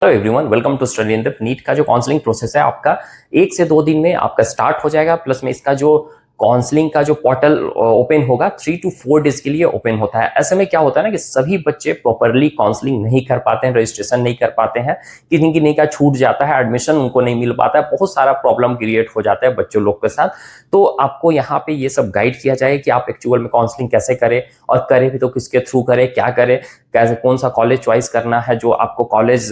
Hello everyone, welcome to study in depth. NEET का जो counselling process है आपका 1 से 2 दिन में आपका स्टार्ट हो जाएगा। प्लस में इसका जो काउंसलिंग का जो पोर्टल ओपन होगा 3 to 4 डेज के लिए ओपन होता है। ऐसे में क्या होता है ना कि सभी बच्चे प्रॉपरली काउंसलिंग नहीं कर पाते हैं, रजिस्ट्रेशन नहीं कर पाते हैं, किसी किसी का छूट जाता है, एडमिशन उनको नहीं मिल पाता है, बहुत सारा प्रॉब्लम क्रिएट हो जाता है बच्चों लोग के साथ। तो आपको यहाँ पे ये सब गाइड किया जाए कि आप एक्चुअल में काउंसलिंग कैसे करें, और करें भी तो किसके थ्रू करें, क्या करें, कैसे कौन सा कॉलेज चॉइस करना है, जो आपको कॉलेज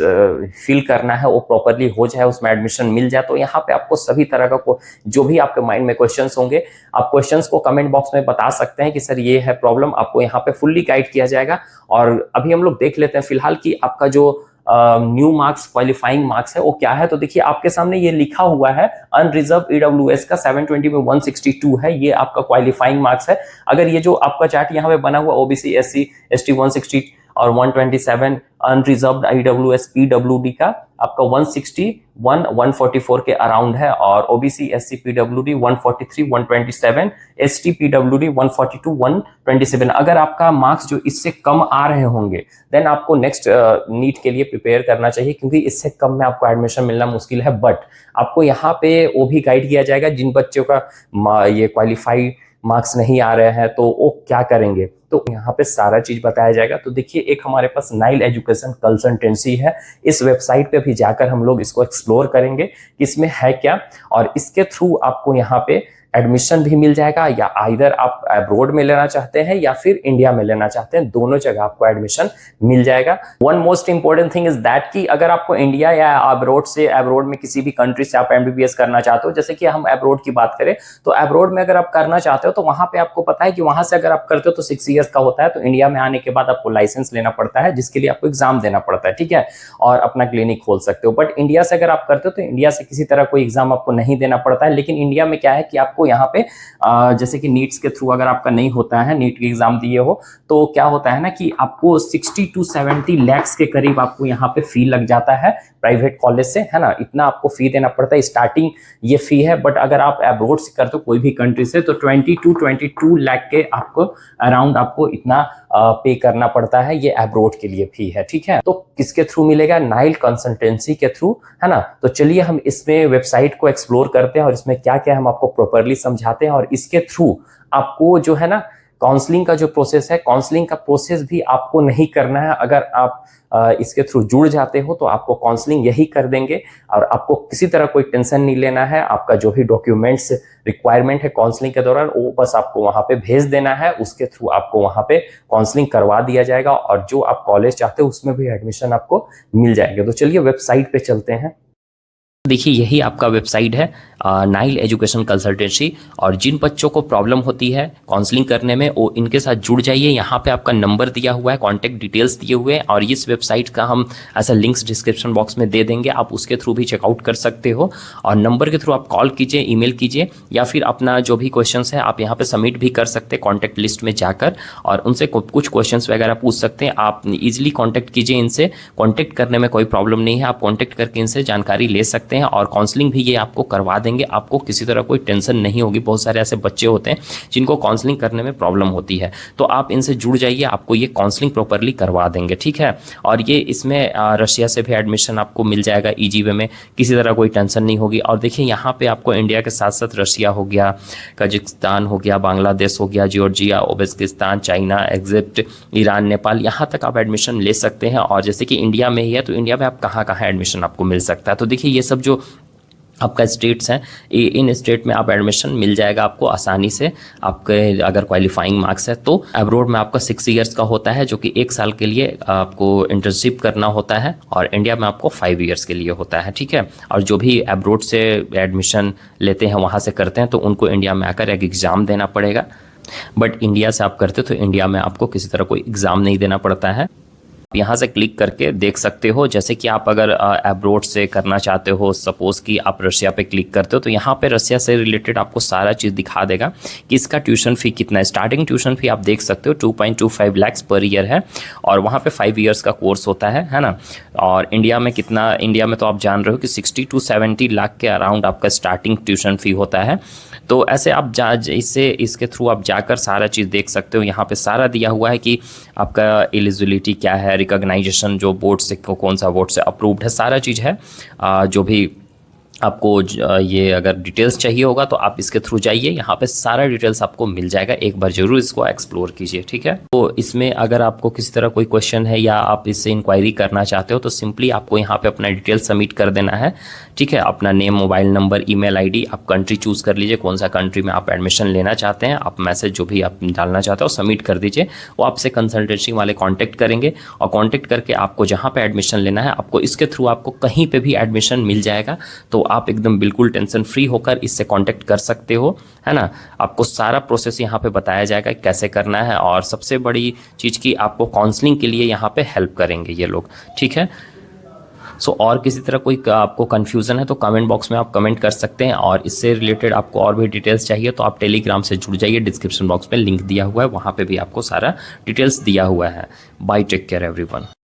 फिल करना है वो प्रॉपरली हो जाए, उसमें एडमिशन मिल जाए। तो यहाँ पे आपको सभी तरह का जो भी आपके माइंड में क्वेश्चंस होंगे, आप क्वेश्चंस को कमेंट बॉक्स में बता सकते हैं कि सर ये है प्रॉब्लम, आपको यहाँ पे फुल्ली गाइड किया जाएगा। और अभी हम लोग देख लेते हैं फिलहाल कि आपका जो न्यू मार्क्स, क्वालिफाइंग मार्क्स है वो क्या है। तो देखिए आपके सामने ये लिखा हुआ है अनरिजर्व ईडब्ल्यूएस का 720 में 162 है, ये आपका क्वालिफाइंग मार्क्स है। अगर ये जो आपका चार्ट यहाँ पे बना हुआ ओबीसी एससी एसटी 160 और 127 अनरिजर्व्ड ईडब्ल्यूएस पीडब्ल्यूडी का आपका 161 144 के अराउंड है, और OBC SC PWD 143 127, ST PWD 142 127। अगर आपका मार्क्स जो इससे कम आ रहे होंगे देन आपको नेक्स्ट नीट के लिए प्रिपेयर करना चाहिए, क्योंकि इससे कम में आपको एडमिशन मिलना मुश्किल है। बट आपको यहाँ पे वो भी गाइड किया जाएगा जिन बच्चों का ये क्वालिफाई मार्क्स नहीं आ रहे हैं तो वो क्या करेंगे, तो यहाँ पे सारा चीज बताया जाएगा। तो देखिए एक हमारे पास नाइल एजुकेशन कंसल्टेंसी है, इस वेबसाइट पे भी जाकर हम लोग इसको एक्सप्लोर करेंगे कि इसमें है क्या, और इसके थ्रू आपको यहाँ पे एडमिशन भी मिल जाएगा। या आइदर आप अब्रॉड में लेना चाहते हैं या फिर इंडिया में लेना चाहते हैं, दोनों जगह आपको एडमिशन मिल जाएगा। One most important thing is that कि अगर आपको इंडिया या अब्रॉड में किसी भी कंट्री से आप एमबीबीएस करना चाहते हो, जैसे कि हम अब्रॉड की बात करें तो अब्रॉड में अगर आप करना चाहते हो तो वहां पे आपको पता है कि वहां से अगर आप करते हो तो 6 ईयर्स का होता है। तो इंडिया में आने के बाद आपको लाइसेंस लेना पड़ता है, जिसके लिए आपको एग्जाम देना पड़ता है, ठीक है, और अपना क्लिनिक खोल सकते हो। बट इंडिया से अगर आप करते हो तो इंडिया से किसी तरह कोई एग्जाम आपको नहीं देना पड़ता है। लेकिन इंडिया में क्या है कि आपको यहाँ पे जैसे कि नीट्स के थ्रू अगर आपका नहीं होता है, नीट के एग्जाम दिए हो, तो क्या होता है ना कि आपको 60 to 70 lakhs के करीब आपको यहाँ पे फी लग जाता है प्राइवेट कॉलेज से, है ना, इतना आपको फी देना पड़ता है, स्टार्टिंग ये फी है। बट अगर आप अब्रॉड से करते हो कोई भी कंट्री से तो 20 to 22 लाख के आपको अराउंड आपको इतना पे करना पड़ता है, ये अब्रॉड के लिए फी है, ठीक है। तो किसके थ्रू मिलेगा? नाइल कंसल्टेंसी के थ्रू, है ना। तो चलिए हम इसमें वेबसाइट को एक्सप्लोर करते हैं और इसमें क्या क्या हम आपको प्रॉपरली समझाते हैं, और इसके थ्रू आपको जो है ना काउंसलिंग का जो प्रोसेस है, काउंसलिंग का प्रोसेस भी आपको नहीं करना है। अगर आप इसके थ्रू जुड़ जाते हो तो आपको काउंसलिंग यही कर देंगे, और आपको किसी तरह कोई टेंशन नहीं लेना है। आपका जो भी डॉक्यूमेंट्स रिक्वायरमेंट है काउंसलिंग के दौरान वो बस आपको वहां पे भेज देना है, उसके थ्रू आपको वहां पे काउंसलिंग करवा दिया जाएगा, और जो आप कॉलेज चाहते हो उसमें भी एडमिशन आपको मिल जाएगा। तो चलिए वेबसाइट पे चलते हैं। देखिए यही आपका वेबसाइट है नाइल एजुकेशन कंसल्टेंसी, और जिन बच्चों को प्रॉब्लम होती है काउंसलिंग करने में वो इनके साथ जुड़ जाइए। यहाँ पे आपका नंबर दिया हुआ है, कॉन्टैक्ट डिटेल्स दिए हुए हैं, और इस वेबसाइट का हम ऐसा लिंक्स डिस्क्रिप्शन बॉक्स में दे देंगे, आप उसके थ्रू भी चेकआउट कर सकते हो। और नंबर के थ्रू आप कॉल कीजिए, ईमेल कीजिए, या फिर अपना जो भी क्वेश्चन है आप यहाँ पे सबमिट भी कर सकते हैं कॉन्टैक्ट लिस्ट में जाकर, और उनसे कुछ क्वेश्चन वगैरह पूछ सकते हैं। आप ईजिली कॉन्टैक्ट कीजिए इनसे, कॉन्टैक्ट करने में कोई प्रॉब्लम नहीं है, आप कॉन्टैक्ट करके इनसे जानकारी ले सकते हैं, और काउंसलिंग भी ये आपको करवा देंगे। आपको किसी तरह कोई टेंशन नहीं होगी। बहुत सारे ऐसे बच्चे होते हैं जिनको काउंसलिंग करने में प्रॉब्लम होती है, तो आप इनसे जुड़ जाइए, आपको ये काउंसलिंग प्रॉपरली करवा देंगे, ठीक है। और ये इसमें रशिया से भी एडमिशन आपको मिल जाएगा ईजी वे में, किसी तरह कोई टेंशन नहीं होगी। और देखिए यहाँ पे आपको इंडिया के साथ साथ रशिया हो गया, कजाकिस्तान हो गया, बांग्लादेश हो गया, Georgia, Uzbekistan, China, Egypt, Iran, Nepal, यहाँ तक आप एडमिशन ले सकते हैं। और जैसे कि इंडिया में ही है तो इंडिया में आप कहाँ कहाँ एडमिशन आपको मिल सकता है। तो देखिए ये सब जो आपका स्टेट्स हैं, इन स्टेट में आप एडमिशन मिल जाएगा आपको आसानी से, आपके अगर क्वालिफाइंग मार्क्स है तो। अब्रॉड में आपका 6 ईयर्स का होता है, जो कि 1 साल के लिए आपको इंटर्नशिप करना होता है, और इंडिया में आपको 5 ईयर्स के लिए होता है, ठीक है। और जो भी अब्रॉड से एडमिशन लेते हैं वहाँ से करते हैं तो उनको इंडिया में आकर एक एग्ज़ाम देना पड़ेगा। बट इंडिया से आप करते तो इंडिया में आपको किसी तरह कोई एग्ज़ाम नहीं देना पड़ता है। यहाँ से क्लिक करके देख सकते हो, जैसे कि आप अगर अब्रॉड से करना चाहते हो, सपोज कि आप रशिया पे क्लिक करते हो तो यहाँ पे रशिया से रिलेटेड आपको सारा चीज़ दिखा देगा कि इसका ट्यूशन फ़ी कितना है। स्टार्टिंग ट्यूशन फ़ी आप देख सकते हो 2.25 लाख पर ईयर है, और वहाँ पे 5 ईयर्स का कोर्स होता है ना। और इंडिया में कितना, इंडिया में तो आप जान रहे हो कि 60 to 70 लाख के अराउंड आपका स्टार्टिंग ट्यूशन फ़ी होता है। तो ऐसे आप इसके थ्रू आप जाकर सारा चीज़ देख सकते हो। यहाँ पे सारा दिया हुआ है कि आपका एलिजिबिलिटी क्या है, रिकॉग्नाइजेशन जो बोर्ड से कौन सा बोर्ड से अप्रूव्ड है, सारा चीज़ है। जो भी आपको ये अगर डिटेल्स चाहिए होगा तो आप इसके थ्रू जाइए, यहाँ पे सारा डिटेल्स आपको मिल जाएगा। एक बार जरूर इसको एक्सप्लोर कीजिए, ठीक है। तो इसमें अगर आपको किसी तरह कोई क्वेश्चन है या आप इससे इंक्वायरी करना चाहते हो तो सिंपली आपको यहाँ पे अपना डिटेल्स सबमिट कर देना है, ठीक है। अपना name, mobile number, email ID, आप कंट्री चूज़ कर लीजिए, कौन सा कंट्री में आप एडमिशन लेना चाहते हैं, आप मैसेज जो भी आप डालना चाहते हो सबमिट कर दीजिए। वो आपसे कंसल्टेंसी वाले कॉन्टैक्ट करेंगे और कॉन्टैक्ट करके आपको जहाँ पर एडमिशन लेना है, आपको इसके थ्रू आपको कहीं पर भी एडमिशन मिल जाएगा। तो आप एकदम बिल्कुल टेंशन फ्री होकर इससे कांटेक्ट कर सकते हो, है ना। आपको सारा प्रोसेस यहाँ पे बताया जाएगा कैसे करना है, और सबसे बड़ी चीज़ की आपको काउंसलिंग के लिए यहाँ पे हेल्प करेंगे ये लोग, ठीक है। सो और किसी तरह कोई आपको कन्फ्यूज़न है तो कमेंट बॉक्स में आप कमेंट कर सकते हैं, और इससे रिलेटेड आपको और भी डिटेल्स चाहिए तो आप टेलीग्राम से जुड़ जाइए, डिस्क्रिप्शन बॉक्स में लिंक दिया हुआ है, वहाँ पे भी आपको सारा डिटेल्स दिया हुआ है। Bye, take care everyone.